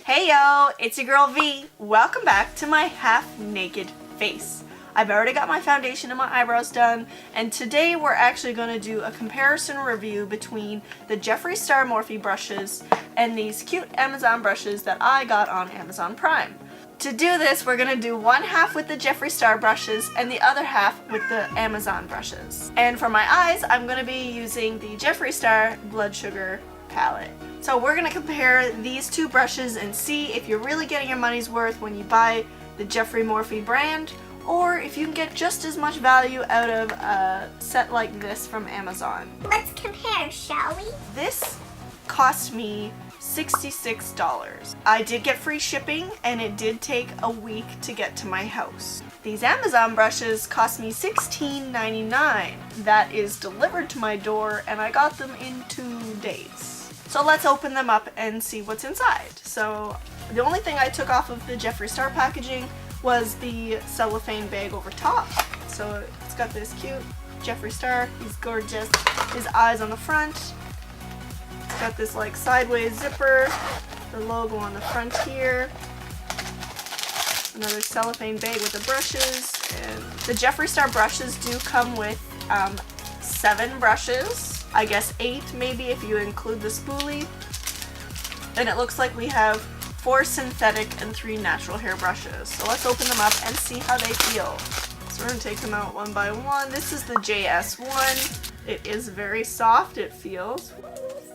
Hey yo, it's your girl V. Welcome back to my half-naked face. I've already got my foundation and my eyebrows done, and today we're actually going to do a comparison review between the Jeffree Star Morphe brushes and these cute Amazon brushes that I got on Amazon Prime. To do this, we're going to do one half with the Jeffree Star brushes and the other half with the Amazon brushes. And for my eyes, I'm going to be using the Jeffree Star Bloodsugar palette. So we're going to compare these two brushes and see if you're really getting your money's worth when you buy the Jeffree Morphe brand, or if you can get just as much value out of a set like this from Amazon. Let's compare, shall we? This cost me $66. I did get free shipping and it did take a week to get to my house. These Amazon brushes cost me $16.99. That is delivered to my door and I got them in 2 days. So let's open them up and see what's inside. So the only thing I took off of the Jeffree Star packaging was the cellophane bag over top. So it's got this cute Jeffree Star. He's gorgeous. His eyes on the front. It's got this like sideways zipper. The logo on the front here. Another cellophane bag with the brushes. And the Jeffree Star brushes do come with 7 brushes. I guess 8 maybe if you include the spoolie. And it looks like we have 4 synthetic and 3 natural hair brushes. So let's open them up and see how they feel. So we're going to take them out one by one. This is the JS1. It is very soft, it feels.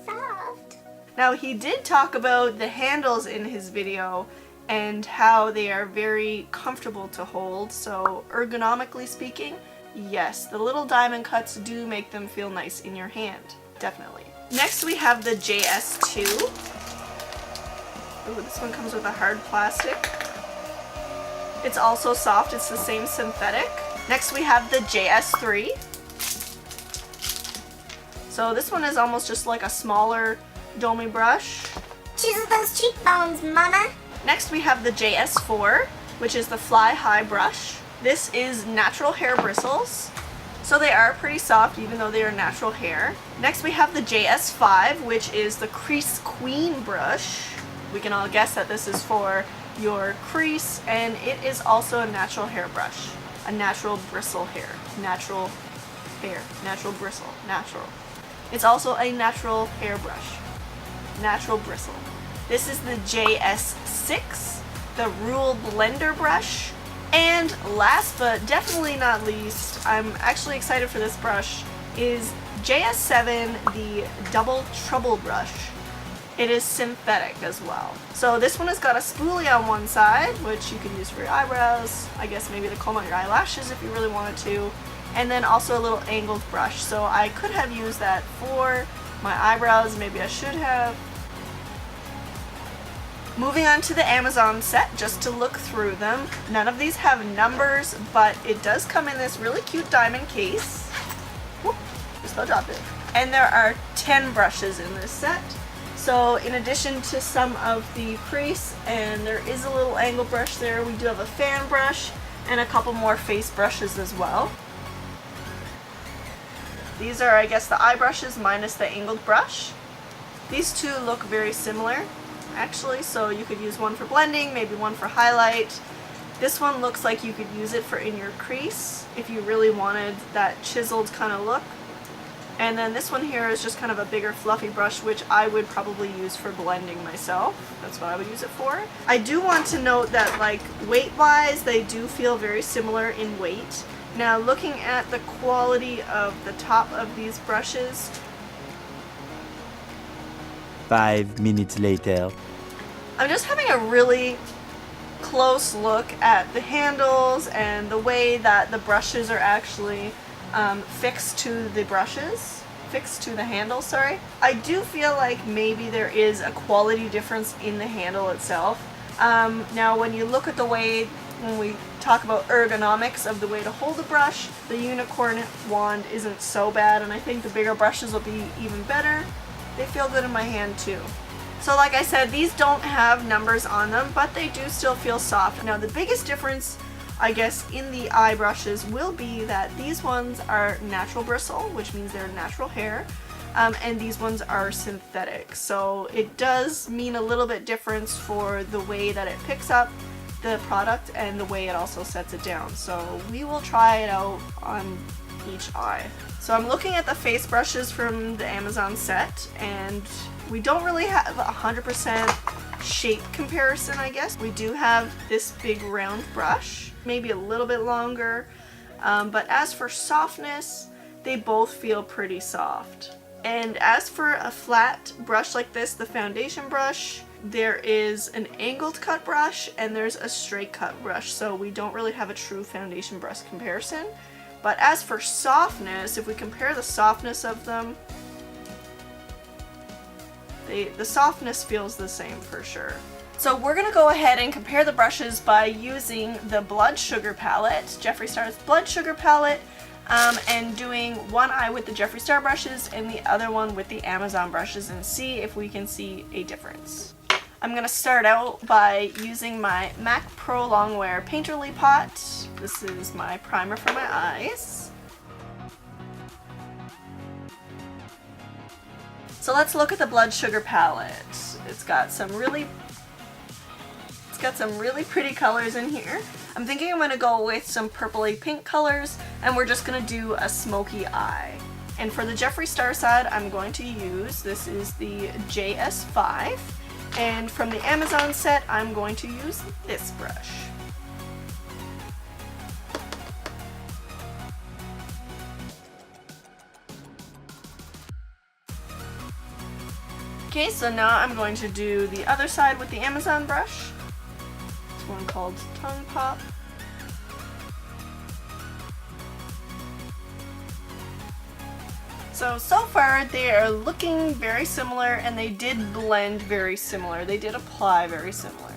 Soft. Now he did talk about the handles in his video and how they are very comfortable to hold. So ergonomically speaking, yes, the little diamond cuts do make them feel nice in your hand. Definitely. Next we have the JS2. Ooh, this one comes with a hard plastic. It's also soft, it's the same synthetic. Next we have the JS3. So this one is almost just like a smaller domey brush. Chisel those cheekbones, mama. Next we have the JS4, which is the Fly High brush. This is natural hair bristles. So they are pretty soft even though they are natural hair. Next we have the JS5, which is the Crease Queen brush. We can all guess that this is for your crease, and it is also a natural hair brush. A natural bristle hair. Natural hair. Natural bristle. Natural. It's also a natural hair brush. Natural bristle. This is the JS6, the Rule Blender brush. And last but definitely not least, I'm actually excited for this brush, is JS7, the Double Trouble brush. It is synthetic as well. So this one has got a spoolie on one side, which you can use for your eyebrows, I guess maybe to comb out your eyelashes if you really wanted to, and then also a little angled brush. So I could have used that for my eyebrows, maybe I should have. Moving on to the Amazon set, just to look through them. None of these have numbers, but it does come in this really cute diamond case. Whoop, just about dropped it. And there are 10 brushes in this set. So in addition to some of the crease, and there is a little angle brush there, we do have a fan brush and a couple more face brushes as well. These are, I guess, the eye brushes minus the angled brush. These two look very similar, actually, so you could use one for blending, maybe one for highlight. This one looks like you could use it for in your crease if you really wanted that chiseled kind of look. And then this one here is just kind of a bigger fluffy brush, which I would probably use for blending myself. That's what I would use it for. I do want to note that, like, weight-wise, they do feel very similar in weight. Now, looking at the quality of the top of these brushes, 5 minutes later. I'm just having a really close look at the handles and the way that the brushes are actually fixed to the handle, sorry. I do feel like maybe there is a quality difference in the handle itself. Now when you look at the way, when we talk about ergonomics of the way to hold a brush, the unicorn wand isn't so bad, and I think the bigger brushes will be even better. They feel good in my hand too. So like I said, these don't have numbers on them, but they do still feel soft. Now the biggest difference, I guess, in the eye brushes will be that these ones are natural bristle, which means they're natural hair, and these ones are synthetic. So it does mean a little bit difference for the way that it picks up the product and the way it also sets it down. So we will try it out on each eye. So I'm looking at the face brushes from the Amazon set, and we don't really have a 100% shape comparison, I guess. We do have this big round brush, maybe a little bit longer, but as for softness, they both feel pretty soft. And as for a flat brush like this, the foundation brush, there is an angled cut brush and there's a straight cut brush, so we don't really have a true foundation brush comparison. But as for softness, if we compare the softness of them, the softness feels the same for sure. So we're going to go ahead and compare the brushes by using the Bloodsugar palette, Jeffree Star's Bloodsugar palette, and doing one eye with the Jeffree Star brushes and the other one with the Amazon brushes, and see if we can see a difference. I'm going to start out by using my MAC Pro Longwear Painterly Pot. This is my primer for my eyes. So let's look at the Bloodsugar palette. It's got some really pretty colors in here. I'm thinking I'm going to go with some purpley pink colors, and we're just going to do a smoky eye. And for the Jeffree Star side, I'm going to use, this is the JS5, and from the Amazon set, I'm going to use this brush. Okay, so now I'm going to do the other side with the Amazon brush. One called Tongue Pop. So far they are looking very similar, and they did blend very similar. They did apply very similar.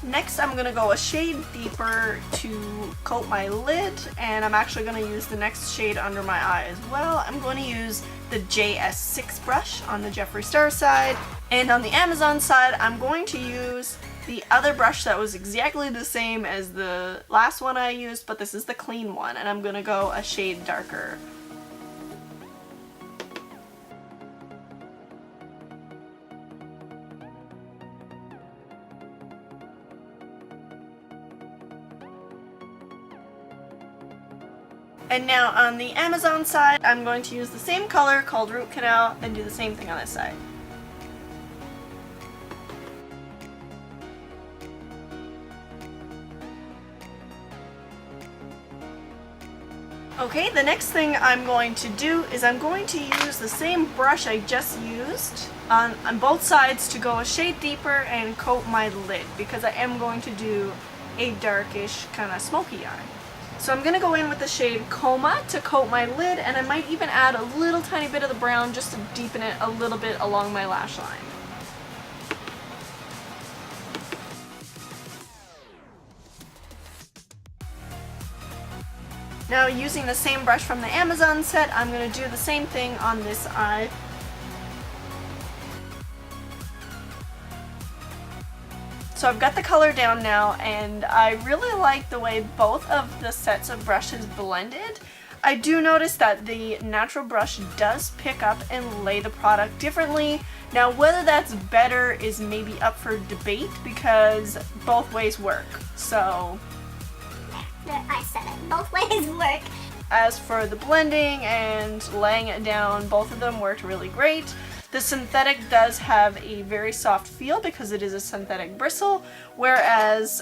Next I'm going to go a shade deeper to coat my lid, and I'm actually going to use the next shade under my eye as well. I'm going to use the JS6 brush on the Jeffree Star side, and on the Amazon side I'm going to use the other brush that was exactly the same as the last one I used, but this is the clean one, and I'm going to go a shade darker. And now on the Amazon side, I'm going to use the same color called Root Canal and do the same thing on this side. Okay, the next thing I'm going to do is I'm going to use the same brush I just used on both sides to go a shade deeper and coat my lid, because I am going to do a darkish kind of smoky eye. So I'm going to go in with the shade Coma to coat my lid, and I might even add a little tiny bit of the brown just to deepen it a little bit along my lash line. Now, using the same brush from the Amazon set, I'm going to do the same thing on this eye. So I've got the color down now, and I really like the way both of the sets of brushes blended. I do notice that the natural brush does pick up and lay the product differently. Now, whether that's better is maybe up for debate, because both ways work. So I said it. Both ways work. As for the blending and laying it down, both of them worked really great. The synthetic does have a very soft feel because it is a synthetic bristle, whereas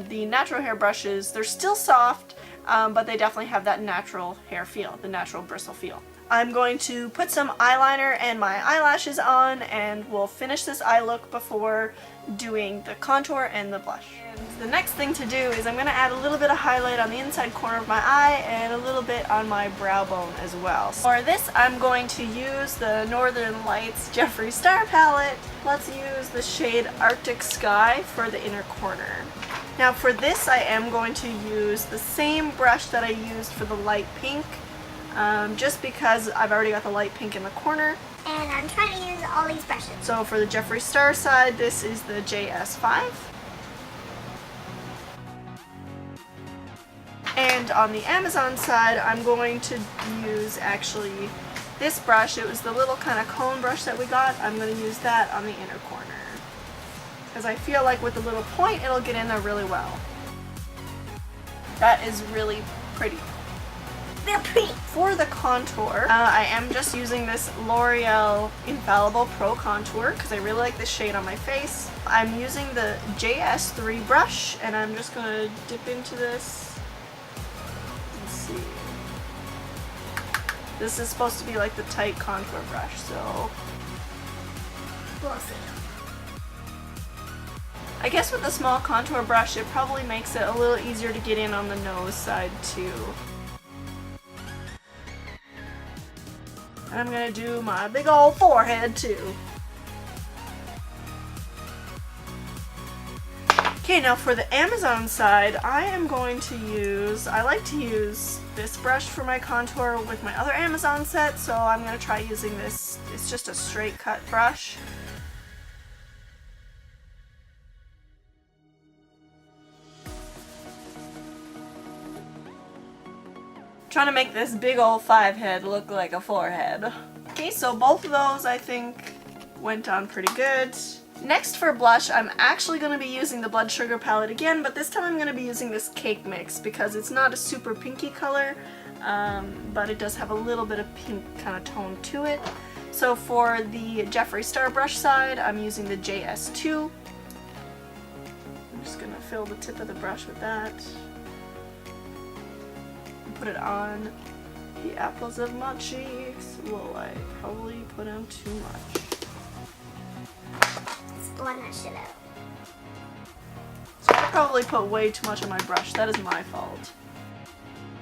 the natural hair brushes, they're still soft, but they definitely have that natural hair feel, the natural bristle feel. I'm going to put some eyeliner and my eyelashes on, and we'll finish this eye look before doing the contour and the blush. And the next thing to do is I'm going to add a little bit of highlight on the inside corner of my eye and a little bit on my brow bone as well. For this, I'm going to use the Northern Lights Jeffree Star palette. Let's use the shade Arctic Sky for the inner corner. Now for this, I am going to use the same brush that I used for the light pink, just because I've already got the light pink in the corner. And I'm trying to use all these brushes. So for the Jeffree Star side, this is the JS5. And on the Amazon side, I'm going to use actually this brush. It was the little kind of cone brush that we got. I'm going to use that on the inner corner, because I feel like with the little point, it'll get in there really well. That is really pretty. They're pretty. For the contour, I am just using this L'Oreal Infallible Pro Contour because I really like this shade on my face. I'm using the JS3 brush, and I'm just going to dip into this. Let's see. This is supposed to be like the tight contour brush, so We'll see. I guess with the small contour brush, it probably makes it a little easier to get in on the nose side too. And I'm gonna do my big old forehead too. Okay, now for the Amazon side, I am going to use, I like to use this brush for my contour with my other Amazon set, so I'm gonna try using this. It's just a straight cut brush. Trying to make this big old 5 head look like a 4 head. Okay, so both of those I think went on pretty good. Next for blush, I'm actually going to be using the Bloodsugar palette again, but this time I'm going to be using this Cake Mix because it's not a super pinky color, but it does have a little bit of pink kind of tone to it. So for the Jeffree Star brush side, I'm using the JS2. I'm just going to fill the tip of the brush with that. Put it on the apples of my cheeks. Whoa, I probably put on too much. Let's blend that shit out. So I probably put way too much on my brush. That is my fault.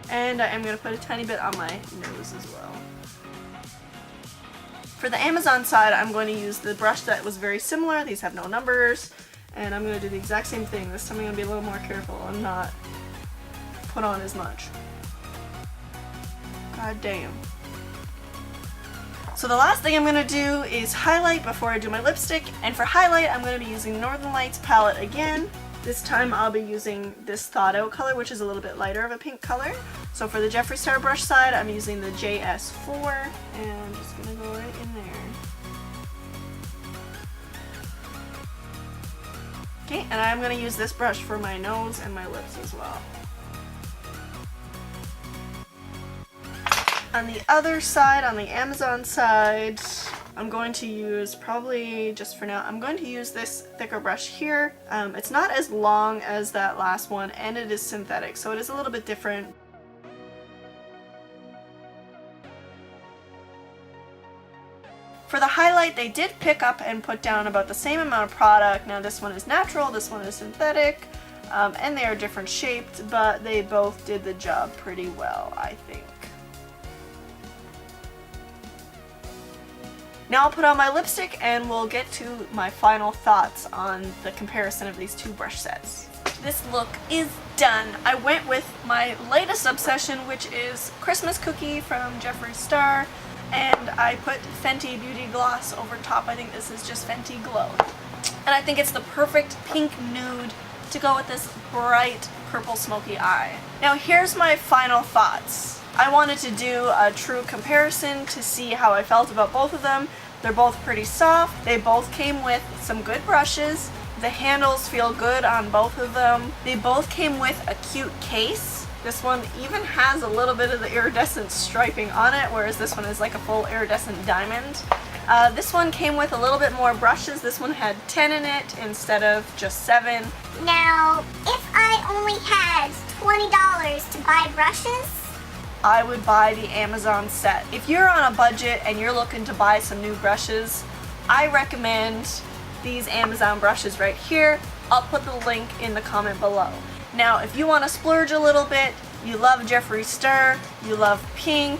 And I am going to put a tiny bit on my nose as well. For the Amazon side, I'm going to use the brush that was very similar. These have no numbers. And I'm going to do the exact same thing. This time I'm going to be a little more careful and not put on as much. God damn. So the last thing I'm going to do is highlight before I do my lipstick, and for highlight I'm going to be using Northern Lights palette again. This time I'll be using this Thought Out color, which is a little bit lighter of a pink color. So for the Jeffree Star brush side, I'm using the JS4, and I'm just going to go right in there. Okay, and I'm going to use this brush for my nose and my lips as well. On the other side, on the Amazon side, I'm going to use, probably just for now, I'm going to use this thicker brush here. It's not as long as that last one, and it is synthetic, so it is a little bit different. For the highlight, they did pick up and put down about the same amount of product. Now this one is natural, this one is synthetic, and they are different shaped, but they both did the job pretty well, I think. Now I'll put on my lipstick and we'll get to my final thoughts on the comparison of these two brush sets. This look is done. I went with my latest obsession, which is Christmas Cookie from Jeffree Star, and I put Fenty Beauty Gloss over top. I think this is just Fenty Glow. And I think it's the perfect pink nude to go with this bright purple smoky eye. Now here's my final thoughts. I wanted to do a true comparison to see how I felt about both of them. They're both pretty soft. They both came with some good brushes. The handles feel good on both of them. They both came with a cute case. This one even has a little bit of the iridescent striping on it, whereas this one is like a full iridescent diamond. This one came with a little bit more brushes. This one had 10 in it instead of just 7. Now, if I only had $20 to buy brushes, I would buy the Amazon set. If you're on a budget and you're looking to buy some new brushes, I recommend these Amazon brushes right here. I'll put the link in the comment below. Now, if you want to splurge a little bit, you love Jeffree Star, you love pink,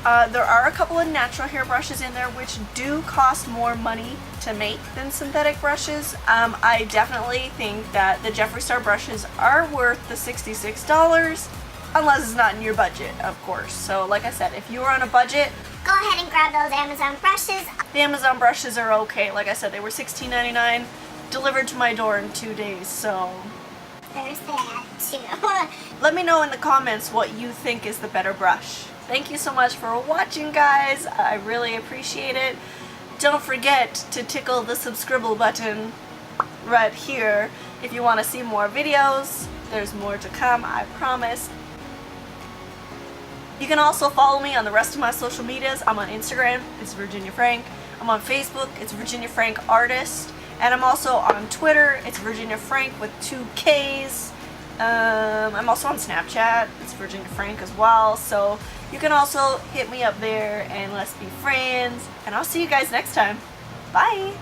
there are a couple of natural hair brushes in there which do cost more money to make than synthetic brushes. I definitely think that the Jeffree Star brushes are worth the $66. Unless it's not in your budget, of course. So like I said, if you are on a budget, go ahead and grab those Amazon brushes. The Amazon brushes are okay. Like I said, they were $16.99, delivered to my door in 2 days, so There's that too. Let me know in the comments what you think is the better brush. Thank you so much for watching, guys. I really appreciate it. Don't forget to tickle the subscribe button right here if you want to see more videos. There's more to come, I promise. You can also follow me on the rest of my social medias. I'm on Instagram, it's Virginia Frank. I'm on Facebook, it's Virginia Frank Artist. And I'm also on Twitter, it's Virginia Frank with 2 Ks. I'm also on Snapchat, it's Virginia Frank as well. So you can also hit me up there and let's be friends. And I'll see you guys next time. Bye!